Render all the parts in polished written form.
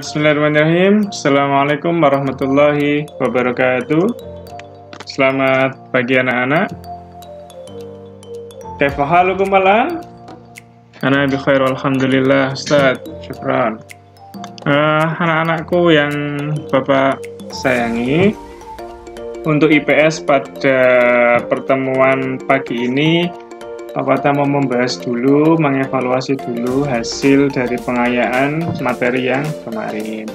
Bismillahirrahmanirrahim. Assalamualaikum warahmatullahi wabarakatuh. Selamat pagi anak-anak. Kaifa halukum malam? Ana bi khair walhamdulillah, Ustaz. Syukran. Anak-anakku yang Bapak sayangi, untuk IPS pada pertemuan pagi ini Bapak mau membahas dulu, mengevaluasi dulu hasil dari pengayaan materi yang kemarin.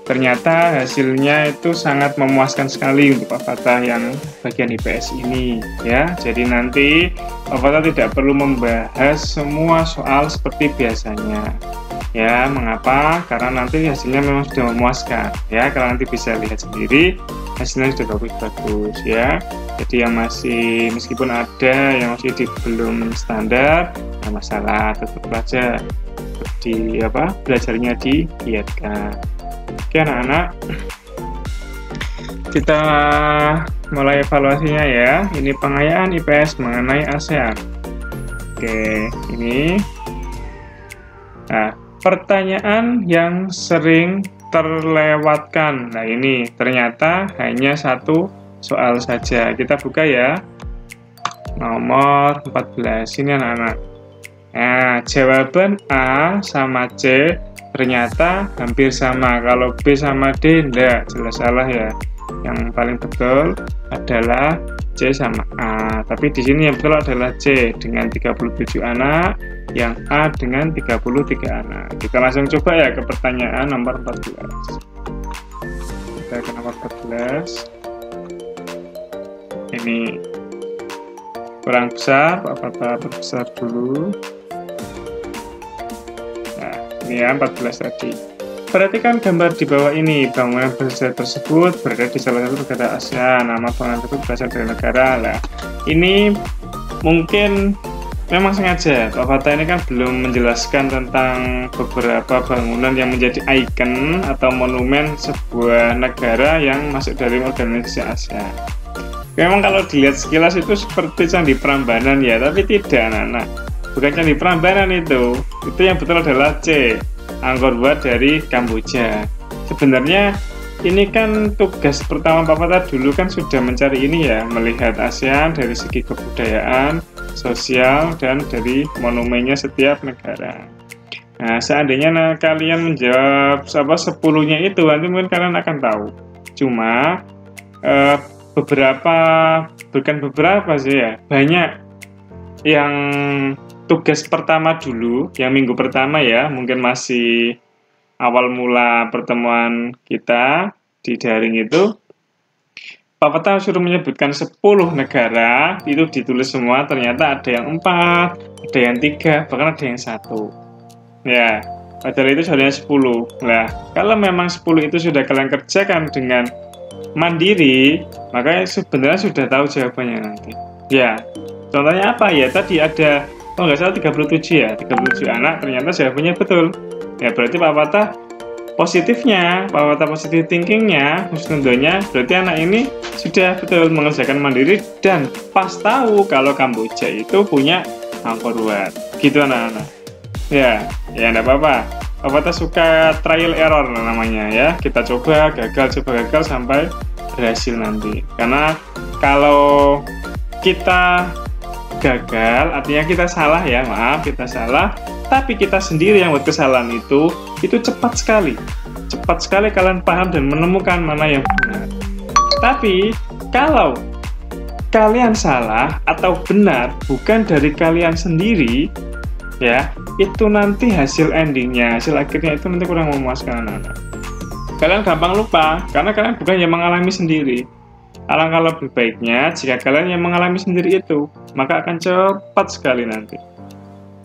Ternyata hasilnya itu sangat memuaskan sekali untuk Pak Fatah yang bagian IPS ini, ya. Jadi nanti Pak Fatah tidak perlu membahas semua soal seperti biasanya. Ya, mengapa? Karena nanti hasilnya memang sudah memuaskan, ya. Karena nanti bisa lihat sendiri hasilnya sudah bagus-bagus, ya. Jadi yang masih, meskipun ada yang masih belum standar, nggak masalah, tetap belajar belajarnya digiatkan. Oke anak-anak, kita mulai evaluasinya ya. Ini pengayaan IPS mengenai ASEAN. Oke, ini pertanyaan yang sering terlewatkan. Nah ini ternyata hanya satu soal saja. Kita buka ya, nomor 14 ini anak-anak. Nah, jawaban A sama C ternyata hampir sama. Kalau B sama D enggak, jelas salah ya. Yang paling betul adalah C sama A. Tapi di sini yang betul adalah C dengan 37 anak, yang A dengan 33 anak. Kita langsung coba ya ke pertanyaan nomor 14. Kita ke nomor 14. Ini kurang besar, Pak Fatah perbesar dulu. Nah, ini ya 14 tadi. Perhatikan gambar di bawah ini. Bangunan bersejarah tersebut berada di salah satu negara ASEAN. Nama bangunan tersebut berasal dari negara. Lah, ini mungkin memang sengaja Pak Fatah ini kan belum menjelaskan tentang beberapa bangunan yang menjadi ikon atau monumen sebuah negara yang masuk dari organisasi ASEAN. Memang kalau dilihat sekilas itu seperti Candi Prambanan ya, tapi tidak anak-anak. Bukan Candi Prambanan itu yang betul adalah C, Angkor Wat dari Kamboja. Sebenarnya ini kan tugas pertama Pak Fatah dulu kan sudah mencari ini ya, melihat ASEAN dari segi kebudayaan, sosial, dan dari monumennya setiap negara. Nah, seandainya kalian menjawab 10-nya itu, nanti mungkin kalian akan tahu. Cuma bukan beberapa sih ya, banyak yang tugas pertama dulu, yang minggu pertama ya, mungkin masih awal mula pertemuan kita di daring itu, Pak Fatah suruh menyebutkan 10 negara, itu ditulis semua, ternyata ada yang 4, ada yang 3, bahkan ada yang 1. Ya, padahal itu seharusnya 10. Nah, kalau memang 10 itu sudah kalian kerjakan dengan mandiri, maka sebenarnya sudah tahu jawabannya nanti. Ya, contohnya apa ya? Tadi ada, nggak salah 37 ya, 37 anak, ternyata jawabannya betul. Ya, berarti Pak Fatah positifnya, Pak Fatah positif thinkingnya, husnudonnya, berarti anak ini sudah betul mengerjakan mandiri dan pas tahu kalau Kamboja itu punya Angkor Wat. Gitu anak-anak. Ya enggak apa-apa. Pak Fatah suka trial error namanya ya. Kita coba gagal sampai berhasil nanti. Karena kalau kita gagal artinya kita salah ya, maaf kita salah, tapi kita sendiri yang buat kesalahan itu cepat sekali kalian paham dan menemukan mana yang benar. Tapi kalau kalian salah atau benar bukan dari kalian sendiri ya, itu nanti hasil endingnya, hasil akhirnya itu nanti kurang memuaskan anak-anak. Kalian gampang lupa karena kalian bukan yang mengalami sendiri. Alangkah lebih baiknya jika kalian yang mengalami sendiri itu, maka akan cepat sekali nanti.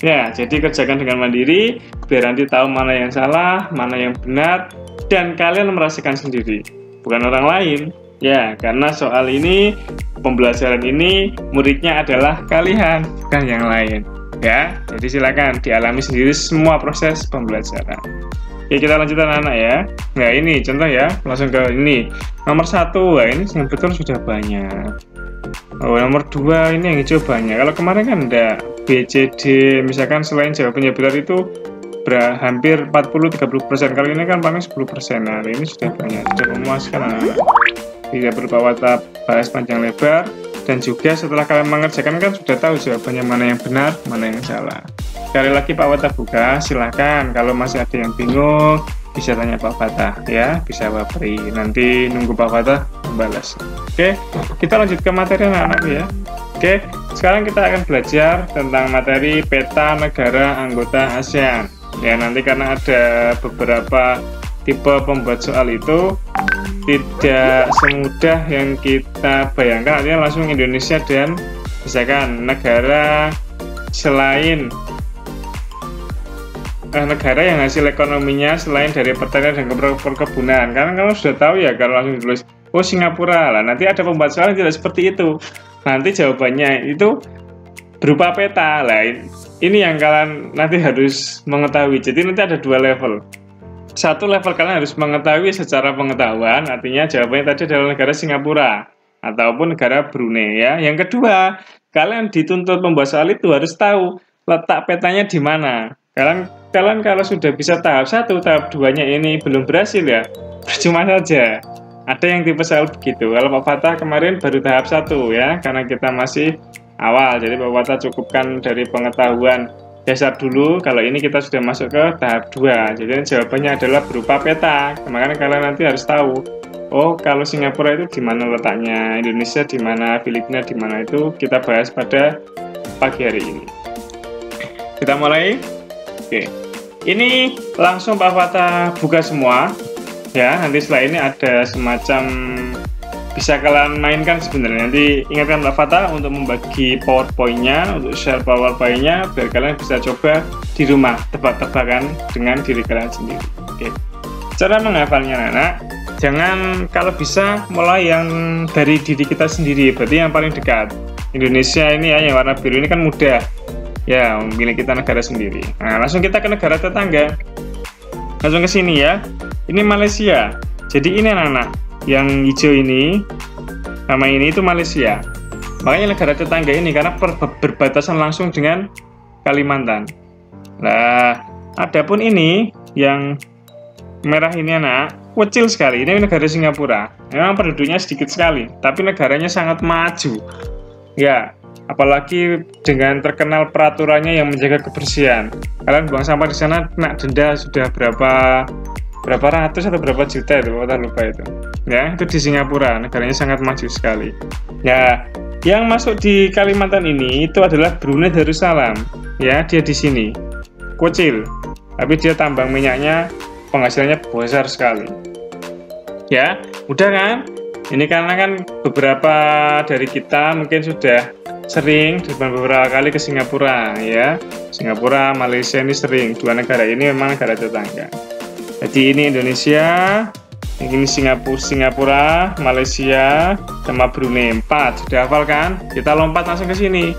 Ya, jadi kerjakan dengan mandiri, biar nanti tahu mana yang salah, mana yang benar, dan kalian merasakan sendiri, bukan orang lain. Ya, karena soal ini, pembelajaran ini, muridnya adalah kalian, bukan yang lain. Ya, jadi silakan dialami sendiri semua proses pembelajaran. Oke, kita lanjutkan anak ya. Nah ini contoh ya, langsung ke ini. Nomor 1, nah ini yang betul sudah banyak. Oh, nomor 2 ini yang hijau banyak. Kalau kemarin kan ada B, C, D, misalkan selain jawabannya benar itu hampir 40-30%. Kali ini kan paling 10%. Nah, ini sudah banyak, sudah memuaskan anak-anak. Tidak berupa WhatsApp bahas panjang lebar, dan juga setelah kalian mengerjakan kan sudah tahu jawabannya mana yang benar, mana yang salah. Sekali lagi Pak Fatah buka, silahkan. Kalau masih ada yang bingung, bisa tanya Pak Fatah ya, bisa wapri. Nanti nunggu Pak Fatah membalas. Oke, kita lanjut ke materi anak-anak ya. Oke, sekarang kita akan belajar tentang materi peta negara anggota ASEAN. Ya, nanti karena ada beberapa tipe pembuat soal itu tidak semudah yang kita bayangkan, artinya langsung Indonesia dan misalkan negara selain negara yang hasil ekonominya selain dari pertanian dan perkebunan. Karena kamu sudah tahu ya, kalau langsung tulis oh Singapura lah, nanti ada pembuat soal yang tidak seperti itu. Nanti jawabannya itu berupa peta lah. Ini yang kalian nanti harus mengetahui. Jadi nanti ada dua level. Satu level kalian harus mengetahui secara pengetahuan, artinya jawabannya tadi adalah negara Singapura ataupun negara Brunei ya. Yang kedua, kalian dituntut membuat soal itu harus tahu letak petanya di mana. Kalian kalau sudah bisa tahap 1, tahap 2-nya ini belum berhasil ya, percuma saja. Ada yang tipe soal begitu. Kalau Pak Fatah kemarin baru tahap 1 ya, karena kita masih awal. Jadi Pak Fatah cukupkan dari pengetahuan dasar dulu. Kalau ini kita sudah masuk ke tahap 2. Jadi jawabannya adalah berupa peta. Makanya kalian nanti harus tahu, oh kalau Singapura itu di mana letaknya, Indonesia di mana, Filipina di mana, itu kita bahas pada pagi hari ini. Kita mulai. Oke. Ini langsung Pak Fatah buka semua. Ya, nanti setelah ini ada semacam bisa kalian mainkan sebenarnya. Nanti ingatkan Pak Fatah untuk membagi PowerPoint-nya, untuk share PowerPoint-nya biar kalian bisa coba di rumah tebak-tebakan dengan diri kalian sendiri. Oke. Cara menghafalnya anak, jangan kalau bisa mulai yang dari diri kita sendiri, berarti yang paling dekat. Indonesia ini ya, yang warna biru ini kan mudah. Ya, milik kita negara sendiri. Nah, langsung kita ke negara tetangga. Langsung ke sini ya. Ini Malaysia. Jadi ini anak-anak yang hijau ini, nama ini itu Malaysia. Makanya negara tetangga ini karena berbatasan langsung dengan Kalimantan. Nah, adapun ini yang merah ini anak, kecil sekali. Ini negara Singapura. Memang penduduknya sedikit sekali, tapi negaranya sangat maju. Ya, apalagi dengan terkenal peraturannya yang menjaga kebersihan. Kalian buang sampah di sana kena denda sudah berapa ratus atau berapa juta itu, saya lupa itu. Ya, itu di Singapura, negaranya sangat maju sekali. Ya, yang masuk di Kalimantan ini itu adalah Brunei Darussalam. Ya, dia di sini. Kecil, tapi dia tambang minyaknya penghasilannya besar sekali. Ya, mudah kan? Ini karena kan beberapa dari kita mungkin sudah sering beberapa kali ke Singapura ya. Singapura, Malaysia ini sering. Dua negara ini memang negara tetangga. Jadi ini Indonesia, ini Singapura, Malaysia, sama Brunei. 4, sudah hafal kan? Kita lompat langsung ke sini.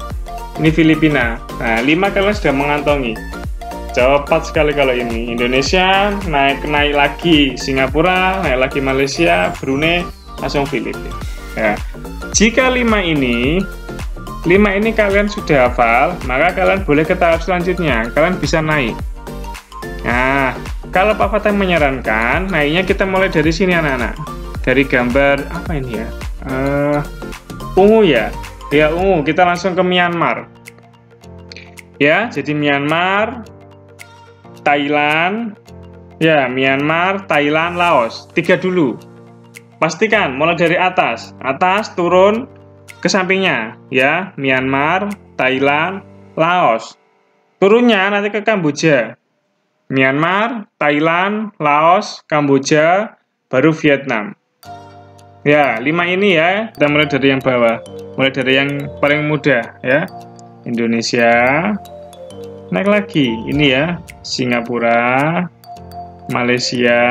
Ini Filipina. Nah, 5 kalian sudah mengantongi. Jawab 4 sekali kalau ini. Indonesia, naik lagi Singapura, naik lagi Malaysia, Brunei, langsung Filipina. Ya. Jika 5 ini kalian sudah hafal, maka kalian boleh ke tahap selanjutnya. Kalian bisa naik. Nah, kalau Pak Fatah menyarankan, naiknya kita mulai dari sini anak-anak. Dari gambar apa ini ya? Ungu ya? Ya ungu. Kita langsung ke Myanmar. Ya, jadi Myanmar, Thailand, ya Myanmar, Thailand, Laos. 3 dulu. Pastikan mulai dari atas turun ke sampingnya, ya Myanmar, Thailand, Laos. Turunnya nanti ke Kamboja. Myanmar, Thailand, Laos, Kamboja, baru Vietnam. Ya, 5 ini ya. Kita mulai dari yang bawah. Mulai dari yang paling mudah ya. Indonesia. Naik lagi. Ini ya, Singapura, Malaysia,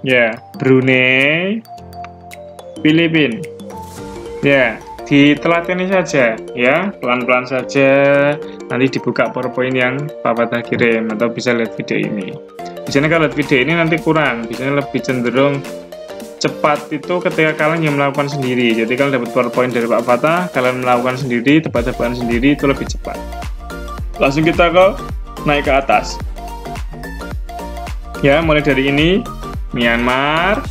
ya, Brunei, Filipina. Ya, ditelateni saja ya, pelan-pelan saja. Nanti dibuka PowerPoint yang Pak Fatah kirim atau bisa lihat video ini. Biasanya kalau lihat video ini nanti kurang, biasanya lebih cenderung cepat itu ketika kalian yang melakukan sendiri. Jadi kalian dapat PowerPoint dari Pak Fatah, kalian melakukan sendiri, tebak-tebakan sendiri itu lebih cepat. Langsung kita naik ke atas. Ya, mulai dari ini Myanmar,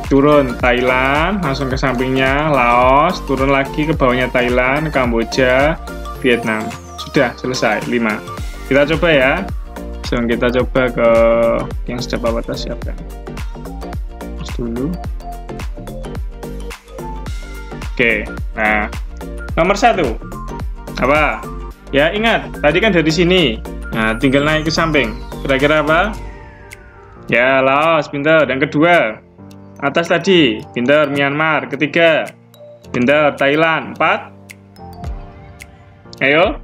turun Thailand, langsung ke sampingnya Laos, turun lagi ke bawahnya Thailand, Kamboja, Vietnam. Sudah selesai 5. Kita coba ya. Langsung kita coba ke yang sudah Pak Wata siapkan. Terus dulu. Oke, nah nomor 1 apa? Ya ingat, tadi kan dari sini. Nah, tinggal naik ke samping. Kira-kira apa? Ya, Laos, pintar. Yang kedua, atas tadi, pintar. Myanmar. Ketiga, pintar. Thailand. 4. Ayo.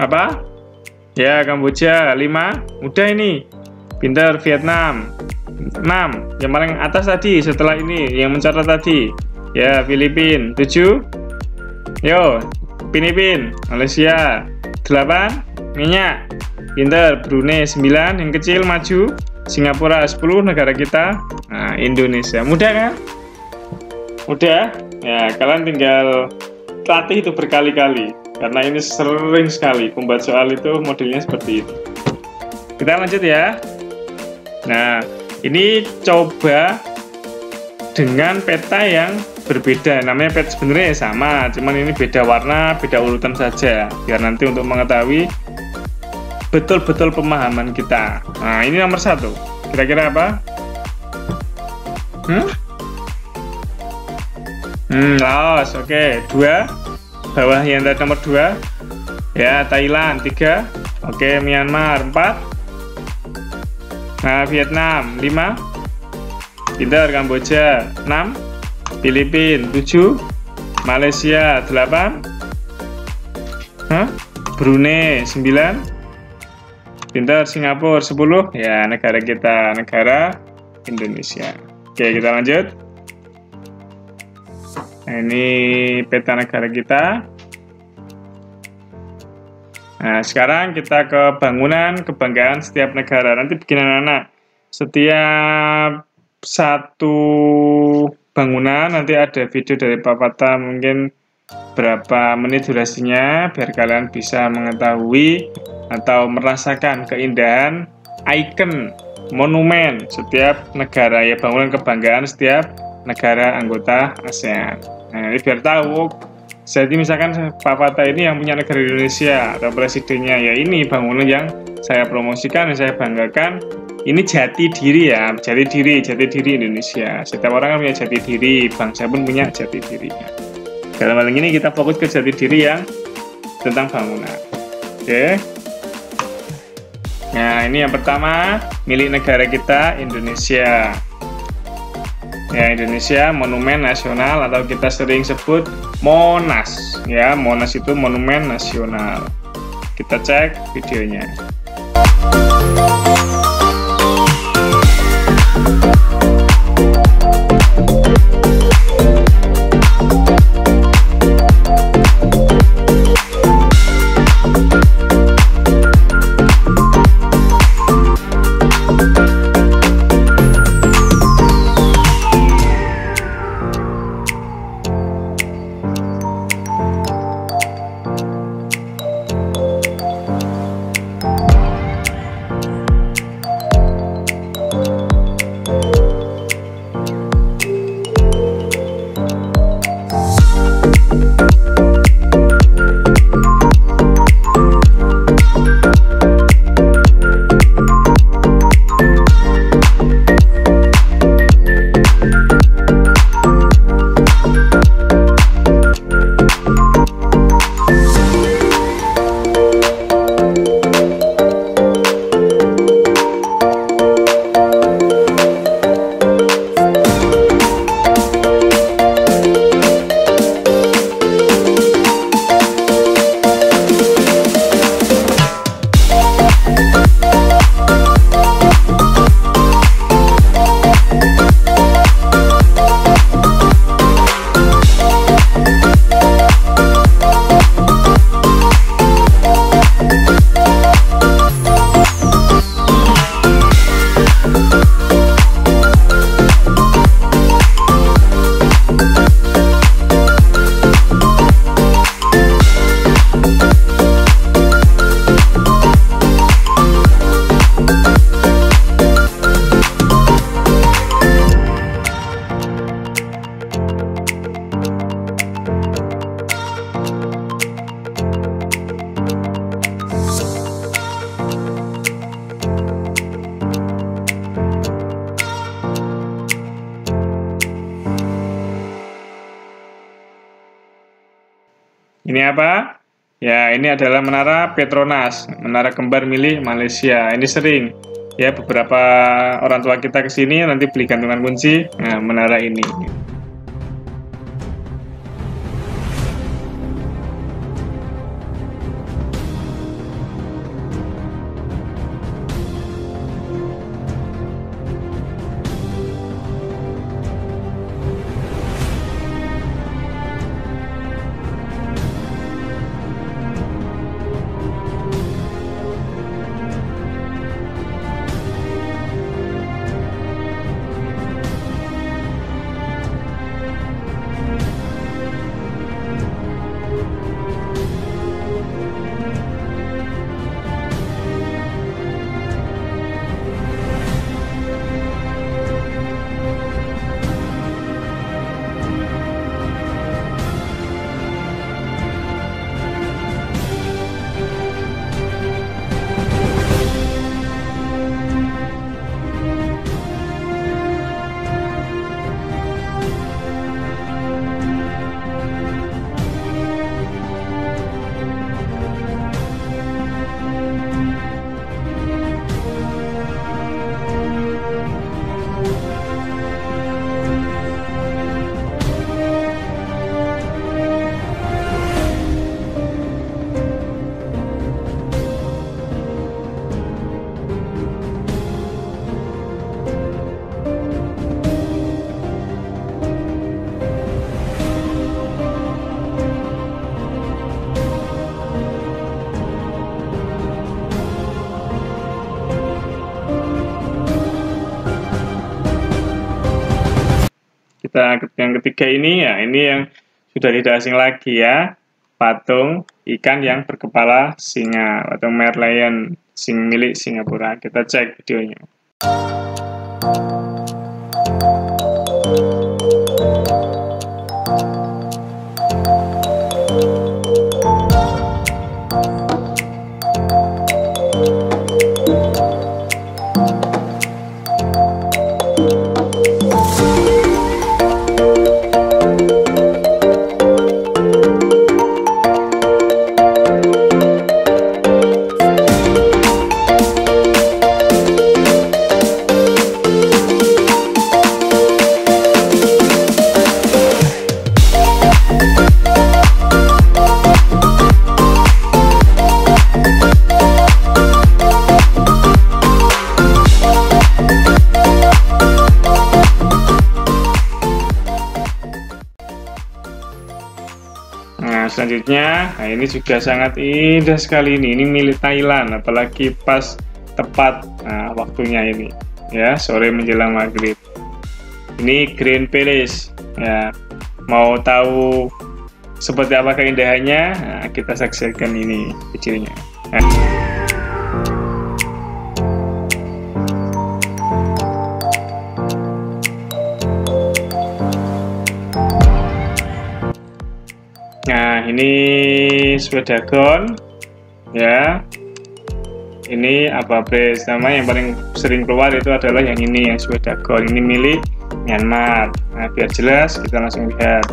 Apa? Ya, Kamboja. 5. Mudah ini. Pintar. Vietnam. 6. Yang paling atas tadi, setelah ini, yang mencatat tadi. Ya, Filipina. 7. Yo, Filipina. Malaysia. 8. Minyak. Pintar. Brunei. 9. Yang kecil maju. Singapura. 10. Negara kita. Nah, Indonesia. Mudah kan? Mudah. Ya, kalian tinggal latih itu berkali-kali. Karena ini sering sekali pembuat soal itu modelnya seperti itu. Kita lanjut ya. Nah, ini coba dengan peta yang berbeda. Namanya peta sebenarnya sama, cuman ini beda warna, beda urutan saja. Biar nanti untuk mengetahui betul-betul pemahaman kita. Nah, ini nomor 1. Kira-kira apa? Laos, oke. 2. Bawah yang tadi nomor 2. Ya, Thailand. 3. Oke, Myanmar. 4. Nah, Vietnam. 5. Pintar. Kamboja. 6. Filipina. 7. Malaysia. 8. Brunei. 9. Pintar. Singapura. 10. Ya, negara kita, negara Indonesia. Oke, kita lanjut. Nah, ini peta negara kita. Nah, sekarang kita ke bangunan kebanggaan setiap negara. Nanti bikin anak-anak. Setiap satu bangunan nanti ada video dari Pak Fata, mungkin berapa menit durasinya, biar kalian bisa mengetahui atau merasakan keindahan ikon monumen setiap negara, ya, bangunan kebanggaan setiap negara anggota ASEAN. Nah, ini biar tahu. Jadi misalkan Pak Fata ini yang punya negara Indonesia atau presidennya, ya ini bangunan yang saya promosikan, yang saya banggakan. Ini jati diri ya, jati diri Indonesia. Setiap orang kan punya jati diri, bangsa pun punya jati dirinya. Dalam hal ini kita fokus ke jati diri yang tentang bangunan. Oke. Nah, ini yang pertama, milik negara kita, Indonesia. Ya, Indonesia, monumen nasional atau kita sering sebut Monas. Ya, Monas itu monumen nasional. Kita cek videonya. Ini apa? Ya, ini adalah menara Petronas, menara kembar milik Malaysia. Ini sering ya, beberapa orang tua kita ke sini nanti beli gantungan kunci. Nah, menara ini. Yang ketiga ini ya, ini yang sudah tidak asing lagi ya, patung ikan yang berkepala singa atau merlion milik Singapura. Kita cek videonya. Nah, selanjutnya, nah ini juga sangat indah sekali ini milik Thailand, apalagi pas tepat waktunya ini, ya sore menjelang maghrib. Ini Green Palace, ya. Mau tahu seperti apa keindahannya? Nah, kita saksikan ini videonya. Nah, ini Swedagon, ya. Ini Ababes, nama yang paling sering keluar itu adalah yang ini, yang Swedagon. Ini milik Myanmar. Nah, biar jelas kita langsung lihat.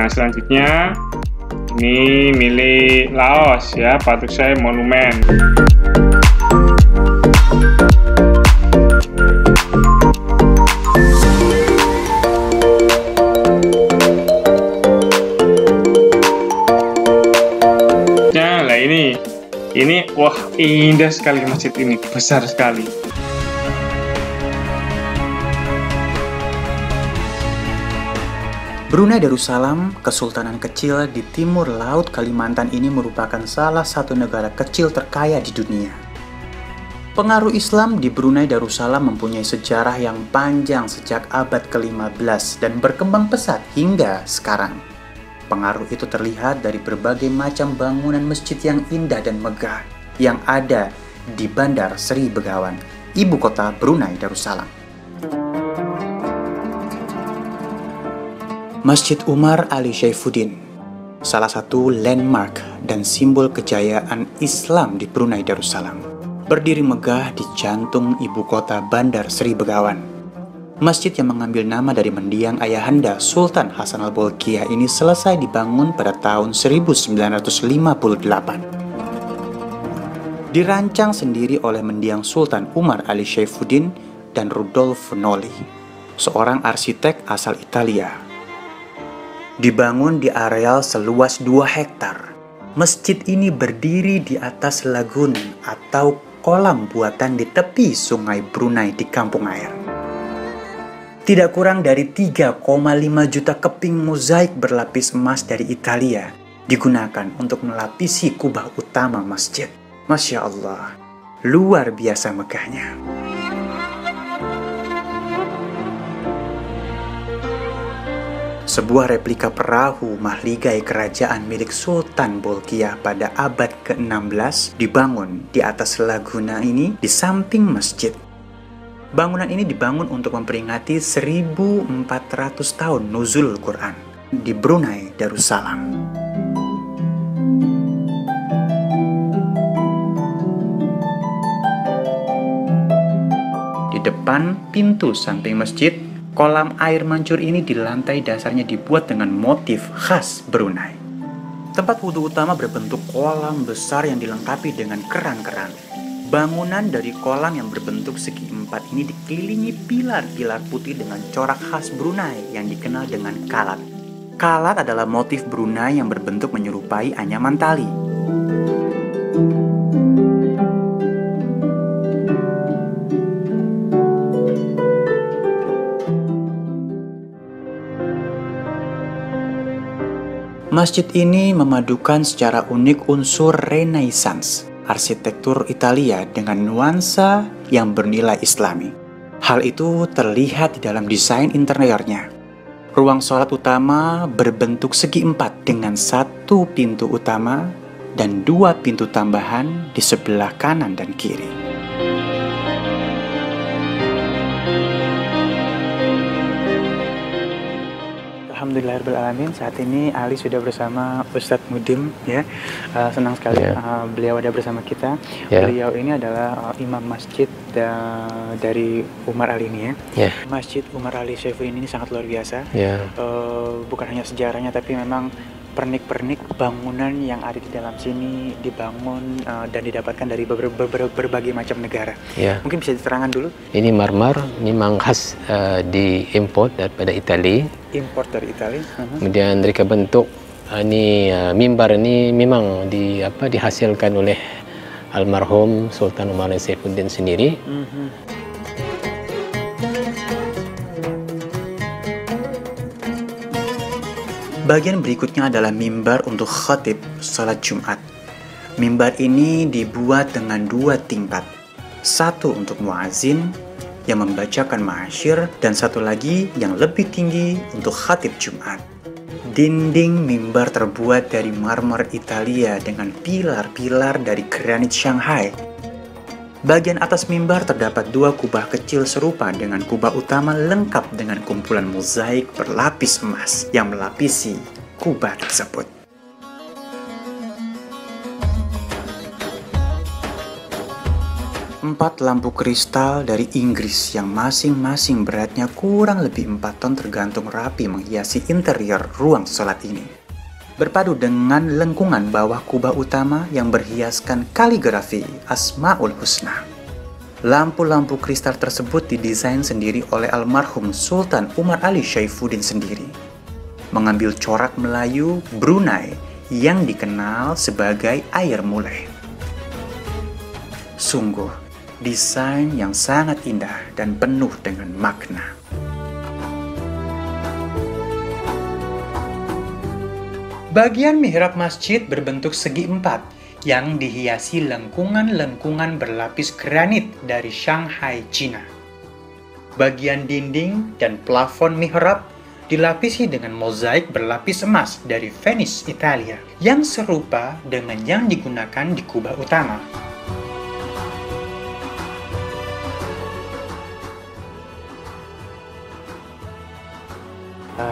Selanjutnya ini milik Laos ya, Patuk Sai Monumen. Nah, ini wah, indah sekali masjid ini, besar sekali. Brunei Darussalam, kesultanan kecil di timur laut Kalimantan ini merupakan salah satu negara kecil terkaya di dunia. Pengaruh Islam di Brunei Darussalam mempunyai sejarah yang panjang sejak abad ke-15 dan berkembang pesat hingga sekarang. Pengaruh itu terlihat dari berbagai macam bangunan masjid yang indah dan megah yang ada di Bandar Seri Begawan, ibu kota Brunei Darussalam. Masjid Umar Ali Syaifuddin, salah satu landmark dan simbol kejayaan Islam di Brunei Darussalam, berdiri megah di jantung ibu kota Bandar Seri Begawan. Masjid yang mengambil nama dari mendiang ayahanda Sultan Hasan al-Bolkiah ini selesai dibangun pada tahun 1958. Dirancang sendiri oleh mendiang Sultan Umar Ali Syaifuddin dan Rudolf Noli, seorang arsitek asal Italia. Dibangun di areal seluas 2 hektar, masjid ini berdiri di atas lagun atau kolam buatan di tepi sungai Brunei di kampung air. Tidak kurang dari 3,5 juta keping mozaik berlapis emas dari Italia digunakan untuk melapisi kubah utama masjid. Masya Allah, luar biasa megahnya. Sebuah replika perahu mahligai kerajaan milik Sultan Bolkiah pada abad ke-16 dibangun di atas laguna ini di samping masjid. Bangunan ini dibangun untuk memperingati 1400 tahun nuzulul Quran di Brunei Darussalam. Di depan pintu samping masjid, kolam air mancur ini di lantai dasarnya dibuat dengan motif khas Brunei. Tempat wudhu utama berbentuk kolam besar yang dilengkapi dengan keran-keran. Bangunan dari kolam yang berbentuk segi empat ini dikelilingi pilar-pilar putih dengan corak khas Brunei yang dikenal dengan kalat. Kalat adalah motif Brunei yang berbentuk menyerupai anyaman tali. Masjid ini memadukan secara unik unsur Renaissance, arsitektur Italia dengan nuansa yang bernilai Islami. Hal itu terlihat di dalam desain interiornya. Ruang sholat utama berbentuk segi empat dengan 1 pintu utama dan 2 pintu tambahan di sebelah kanan dan kiri. Alhamdulillahirrahmanirrahim. Saat ini Ali sudah bersama Ustadz Mudim, ya. Senang sekali beliau ada bersama kita. Beliau ini adalah imam masjid dari Umar Ali ini, ya. Masjid Umar Ali Syaifuddin ini sangat luar biasa. Bukan hanya sejarahnya, tapi memang pernik-pernik bangunan yang ada di dalam sini dibangun dan didapatkan dari berbagai macam negara. Mungkin bisa diterangkan dulu. Ini marmer, ini memang khas diimport daripada Italia. Import dari Italia. Kemudian dari bentuk ini mimbar ini memang dihasilkan oleh almarhum Sultan Umar Syaifuddin sendiri. Bagian berikutnya adalah mimbar untuk khatib salat Jumat. Mimbar ini dibuat dengan 2 tingkat. 1 untuk muazin yang membacakan ma'asyir dan 1 lagi yang lebih tinggi untuk khatib Jumat. Dinding mimbar terbuat dari marmer Italia dengan pilar-pilar dari granit Shanghai. Bagian atas mimbar terdapat 2 kubah kecil serupa dengan kubah utama lengkap dengan kumpulan mozaik berlapis emas yang melapisi kubah tersebut. Empat lampu kristal dari Inggris yang masing-masing beratnya kurang lebih 4 ton tergantung rapi menghiasi interior ruang sholat ini. Berpadu dengan lengkungan bawah kubah utama yang berhiaskan kaligrafi Asmaul Husna. Lampu-lampu kristal tersebut didesain sendiri oleh almarhum Sultan Umar Ali Syaifuddin sendiri. Mengambil corak Melayu Brunei yang dikenal sebagai air muleh. Sungguh, desain yang sangat indah dan penuh dengan makna. Bagian mihrab masjid berbentuk segi empat yang dihiasi lengkungan-lengkungan berlapis granit dari Shanghai, Cina. Bagian dinding dan plafon mihrab dilapisi dengan mozaik berlapis emas dari Venice, Italia, yang serupa dengan yang digunakan di kubah utama.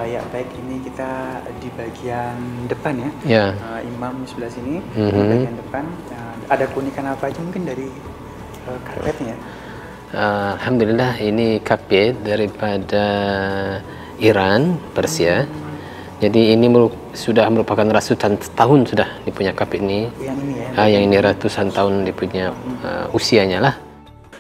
Ya baik, ini kita di bagian depan ya. Imam di sebelah sini, di bagian depan. Ada keunikan apa aja mungkin dari karpetnya? Alhamdulillah, ini karpet daripada Iran, Persia. Jadi ini sudah merupakan ratusan tahun sudah dipunya karpet ini. Yang ini ya? Yang ini ratusan tahun dipunya usianya lah.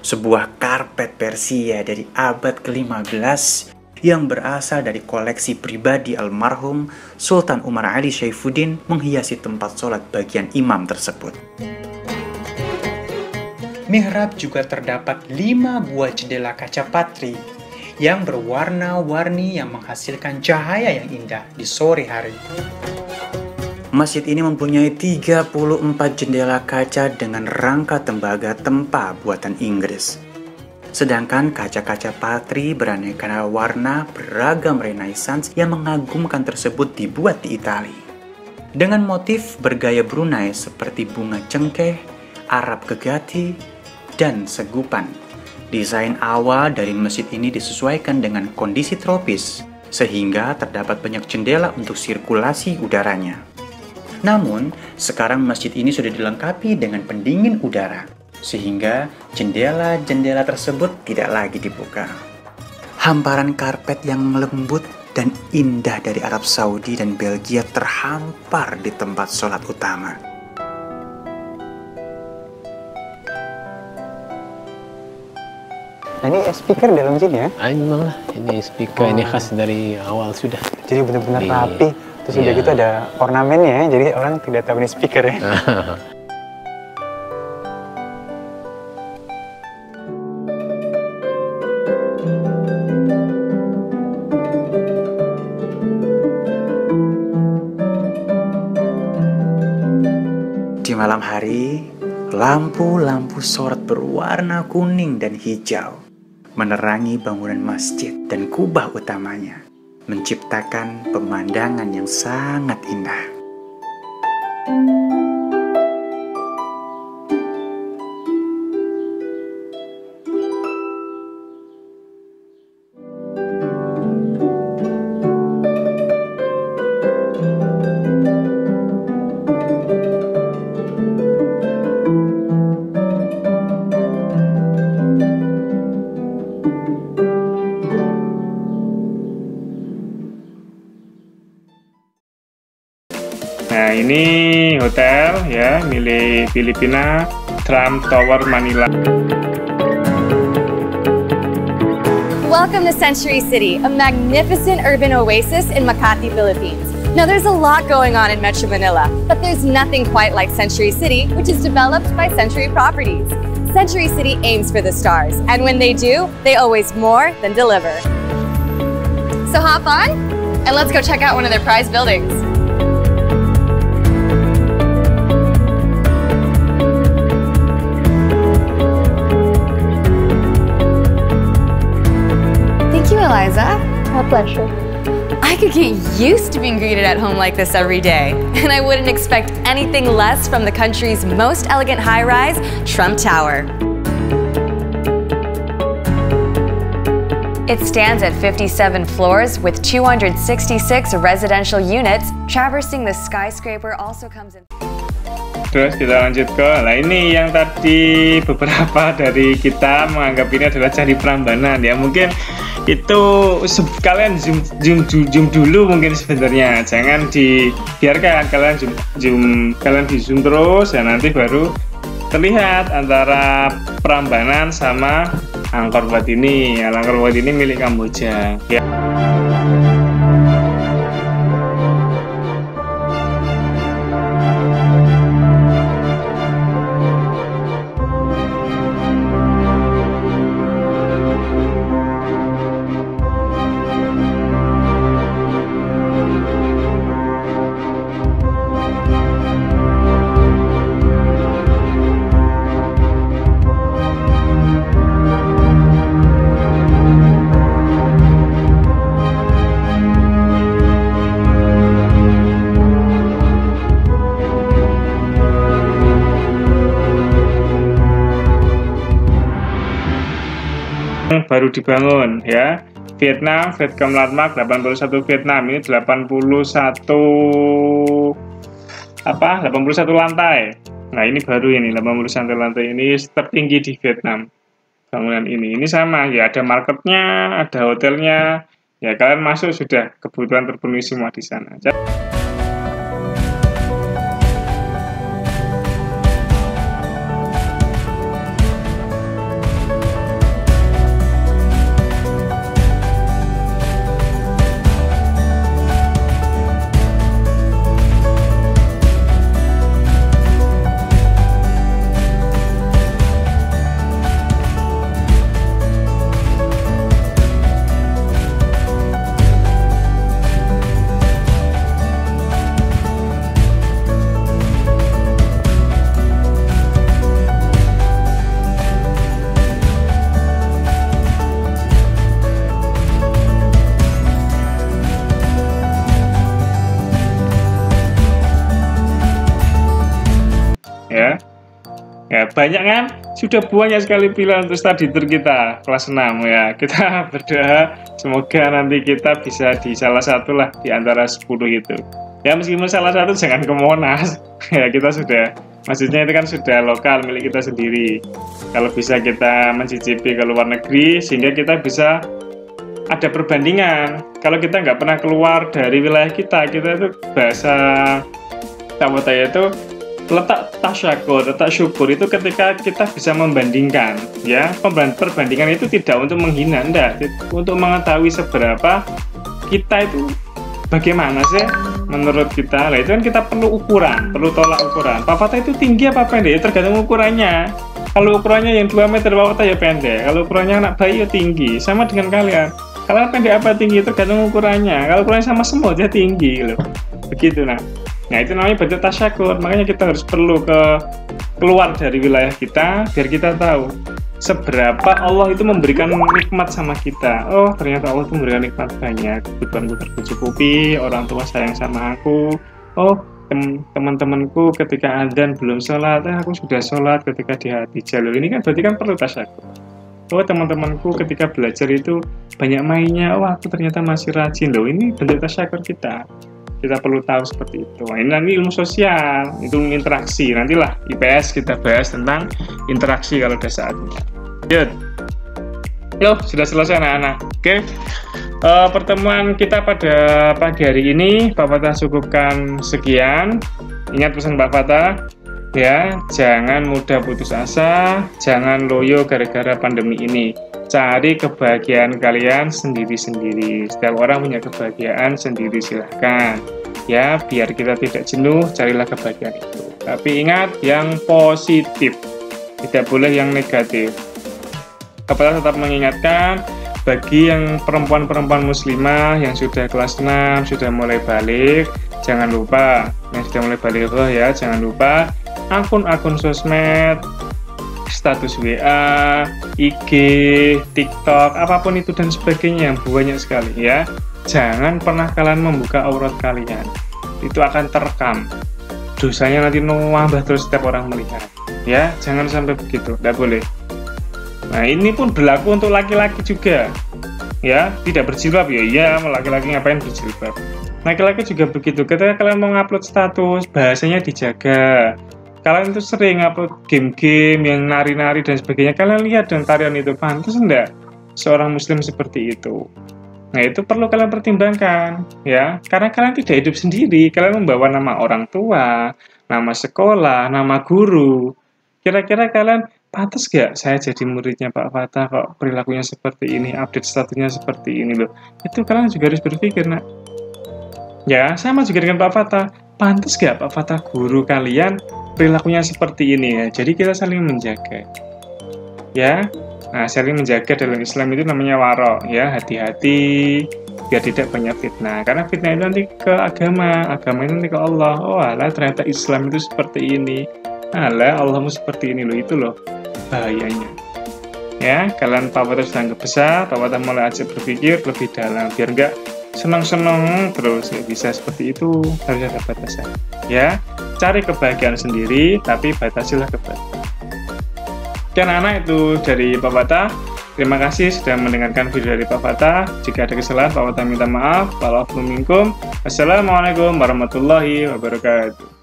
Sebuah karpet Persia dari abad ke-15 yang berasal dari koleksi pribadi almarhum Sultan Umar Ali Saifuddin menghiasi tempat sholat bagian imam tersebut. Mihrab juga terdapat 5 buah jendela kaca patri yang berwarna-warni yang menghasilkan cahaya yang indah di sore hari. Masjid ini mempunyai 34 jendela kaca dengan rangka tembaga tempa buatan Inggris. Sedangkan kaca-kaca patri beraneka warna beragam Renaissance yang mengagumkan tersebut dibuat di Italia. Dengan motif bergaya Brunei seperti bunga cengkeh, Arab kegati, dan segupan. Desain awal dari masjid ini disesuaikan dengan kondisi tropis, sehingga terdapat banyak jendela untuk sirkulasi udaranya. Namun, sekarang masjid ini sudah dilengkapi dengan pendingin udara, sehingga jendela-jendela tersebut tidak lagi dibuka. Hamparan karpet yang lembut dan indah dari Arab Saudi dan Belgia terhampar di tempat sholat utama. Nah, ini speaker dalam sini ya? Memang lah, ini speaker ini khas dari awal sudah. Jadi benar-benar rapi. Terus udah gitu ada ornamennya ya, jadi orang tidak tahu ini speaker ya. Di malam hari, lampu-lampu sorot berwarna kuning dan hijau menerangi bangunan masjid dan kubah utamanya, menciptakan pemandangan yang sangat indah. Nah, ini hotel ya milik Filipina, Trump Tower Manila. Welcome to Century City, a magnificent urban oasis in Makati, Philippines. Now, there's a lot going on in Metro Manila, but there's nothing quite like Century City, which is developed by Century Properties. Century City aims for the stars, and when they do, they always more than deliver. So hop on, and let's go check out one of their prize buildings. Eliza. My pleasure. I could get used to being greeted at home like this every day, and I wouldn't expect anything less from the country's most elegant high-rise, Trump Tower. It stands at 57 floors with 266 residential units. Traversing the skyscraper also comes in. Terus kita lanjut ke, nah ini yang tadi beberapa dari kita menganggap ini adalah Candi Prambanan ya, mungkin itu kalian zoom dulu mungkin sebenarnya, jangan dibiarkan kalian di zoom terus ya, nanti baru terlihat antara Prambanan sama Angkor Wat ini. Ya, Angkor Wat ini milik Kamboja ya. baru dibangun ya. Vietnam, Vietcom Landmark 81 Vietnam, ini 81 lantai. Nah ini baru ini 81 lantai, ini tertinggi di Vietnam bangunan ini. Ini sama ya, ada marketnya, ada hotelnya ya, kalian masuk sudah kebutuhan terpenuhi semua di sana. Ya, banyak kan? Sudah banyak sekali pilihan untuk study tour kita kelas 6 ya. Kita berdoa semoga nanti kita bisa di salah satu lah di antara 10 itu. Ya meskipun salah satu jangan ke Monas. Ya kita sudah, maksudnya itu kan sudah lokal milik kita sendiri. Kalau bisa kita mencicipi ke luar negeri sehingga kita bisa ada perbandingan. Kalau kita nggak pernah keluar dari wilayah kita itu bahasa Tawataya itu letak tasyakur, letak syukur itu ketika kita bisa membandingkan ya. Perbandingan itu tidak untuk menghina, enggak, untuk mengetahui seberapa kita itu bagaimana sih menurut kita. Lah itu kan kita perlu ukuran, perlu tolak ukuran. Pak Fatah itu tinggi apa pendek? Ya tergantung ukurannya. Kalau ukurannya yang 2 meter Pak Fatah ya pendek. Kalau ukurannya anak bayi ya tinggi. Sama dengan kalian. Kalian pendek apa tinggi tergantung ukurannya. Kalau ukurannya sama semua dia tinggi loh. Begitu nah. Nah itu namanya bentuk tasyakur. Makanya kita harus perlu keluar dari wilayah kita biar kita tahu seberapa Allah itu memberikan nikmat sama kita. Oh ternyata Allah itu memberikan nikmat banyak, kebutuhanku tercukupi, orang tua sayang sama aku. Oh teman-temanku ketika adzan belum sholat, aku sudah sholat ketika di hati jalur. Ini kan berarti kan perlu tasyakur. Oh teman-temanku ketika belajar itu banyak mainnya, oh aku ternyata masih rajin loh. Ini bentuk tasyakur kita. Kita perlu tahu seperti itu. Nah, ini nanti ilmu sosial, itu interaksi. Nantilah IPS kita bahas tentang interaksi kalau udah saatnya. Yuk, sudah selesai anak-anak. Oke. Pertemuan kita pada pagi hari ini Pak Fatah cukupkan sekian. Ingat pesan Pak Fatah ya, jangan mudah putus asa, jangan loyo gara-gara pandemi ini. Cari kebahagiaan kalian sendiri-sendiri. Setiap orang punya kebahagiaan sendiri, silahkan ya, biar kita tidak jenuh, carilah kebahagiaan itu. Tapi ingat yang positif, tidak boleh yang negatif. Kepala tetap mengingatkan bagi yang perempuan-perempuan muslimah yang sudah kelas 6, sudah mulai balik, jangan lupa yang sudah mulai balik ya, jangan lupa akun-akun sosmed, status WA, IG, TikTok, apapun itu dan sebagainya yang banyak sekali ya. Jangan pernah kalian membuka aurat kalian. Itu akan terekam. Dosanya nanti nambah terus setiap orang melihat. Ya, jangan sampai begitu. Tidak boleh. Nah, ini pun berlaku untuk laki-laki juga. Ya, tidak berjilbab ya. Iya, laki-laki ngapain berjilbab? Laki-laki juga begitu. Ketika kalian mau ngupload status, bahasanya dijaga. Kalian itu sering upload game-game yang nari-nari dan sebagainya. Kalian lihat dan tarian itu pantas enggak seorang muslim seperti itu? Nah itu perlu kalian pertimbangkan ya. Karena kalian tidak hidup sendiri. Kalian membawa nama orang tua, nama sekolah, nama guru. Kira-kira kalian pantas gak saya jadi muridnya Pak Fatah kok perilakunya seperti ini, update statusnya seperti ini loh. Itu kalian juga harus berpikir nak. Ya sama juga dengan Pak Fatah. Pantas gak Pak Fatah guru kalian perilakunya seperti ini ya. Jadi kita saling menjaga ya. Nah saling menjaga dalam Islam itu namanya waro ya, hati-hati biar tidak banyak fitnah, karena fitnah itu nanti ke agama itu nanti ke Allah. Oh alah ternyata Islam itu seperti ini, alah Allahmu seperti ini loh, itu loh bahayanya ya. Kalian Pak Fatah sudah anggap besar, Pak Fatah mulai ajak berpikir lebih dalam biar enggak senang-senang terus ya. Bisa seperti itu, harus ada batasan ya. Cari kebahagiaan sendiri tapi batasilah kebahagiaan. Dan anak itu dari Pak Fatah. Terima kasih sudah mendengarkan video dari Pak Fatah. Jika ada kesalahan, Pak Fatah minta maaf. Assalamualaikum warahmatullahi wabarakatuh.